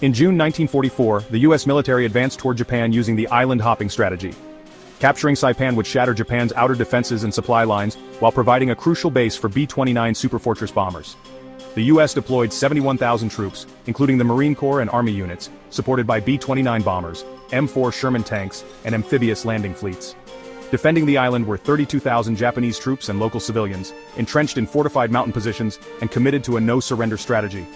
In June 1944, the U.S. military advanced toward Japan using the island-hopping strategy. Capturing Saipan would shatter Japan's outer defenses and supply lines, while providing a crucial base for B-29 Superfortress bombers. The U.S. deployed 71,000 troops, including the Marine Corps and Army units, supported by B-29 bombers, M4 Sherman tanks, and amphibious landing fleets. Defending the island were 32,000 Japanese troops and local civilians, entrenched in fortified mountain positions and committed to a no-surrender strategy.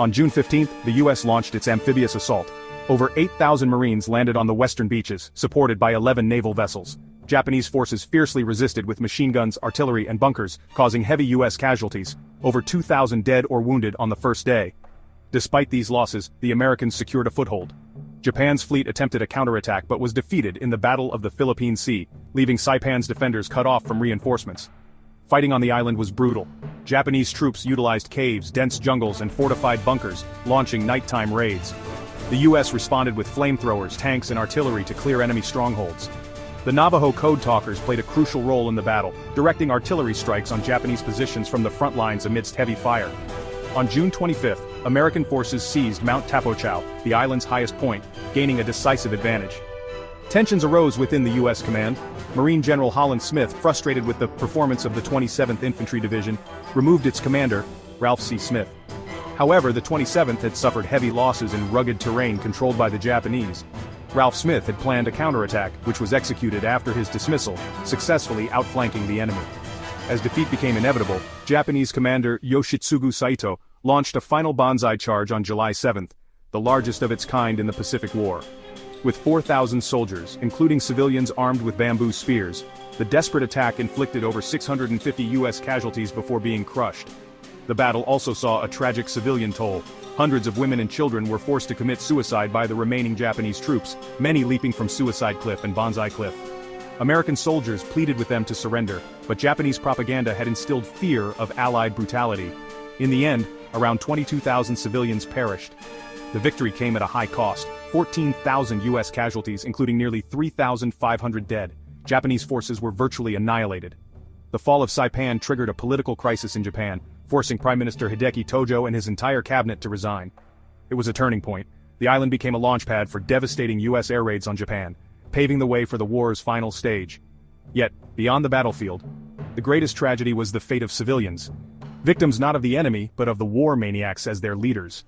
On June 15, the U.S. launched its amphibious assault. Over 8,000 Marines landed on the western beaches, supported by 11 naval vessels. Japanese forces fiercely resisted with machine guns, artillery, and bunkers, causing heavy U.S. casualties, over 2,000 dead or wounded on the first day. Despite these losses, the Americans secured a foothold. Japan's fleet attempted a counterattack but was defeated in the Battle of the Philippine Sea, leaving Saipan's defenders cut off from reinforcements. Fighting on the island was brutal. Japanese troops utilized caves, dense jungles, and fortified bunkers, launching nighttime raids. The U.S. responded with flamethrowers, tanks, and artillery to clear enemy strongholds. The Navajo code talkers played a crucial role in the battle, directing artillery strikes on Japanese positions from the front lines amidst heavy fire. On June 25, American forces seized Mount Tapochau, the island's highest point, gaining a decisive advantage. Tensions arose within the U.S. command. Marine General Holland Smith, frustrated with the performance of the 27th Infantry Division, removed its commander, Ralph C. Smith. However, the 27th had suffered heavy losses in rugged terrain controlled by the Japanese. Ralph Smith had planned a counterattack, which was executed after his dismissal, successfully outflanking the enemy. As defeat became inevitable, Japanese commander Yoshitsugu Saito launched a final banzai charge on July 7, the largest of its kind in the Pacific War. With 4,000 soldiers, including civilians armed with bamboo spears, the desperate attack inflicted over 650 U.S. casualties before being crushed. The battle also saw a tragic civilian toll. Hundreds of women and children were forced to commit suicide by the remaining Japanese troops, many leaping from Suicide Cliff and Banzai Cliff. American soldiers pleaded with them to surrender, but Japanese propaganda had instilled fear of Allied brutality. In the end, around 22,000 civilians perished. The victory came at a high cost, 14,000 U.S. casualties, including nearly 3,500 dead. Japanese forces were virtually annihilated. The fall of Saipan triggered a political crisis in Japan, forcing Prime Minister Hideki Tojo and his entire cabinet to resign. It was a turning point. The island became a launchpad for devastating U.S. air raids on Japan, paving the way for the war's final stage. Yet, beyond the battlefield, the greatest tragedy was the fate of civilians. Victims not of the enemy, but of the war maniacs as their leaders.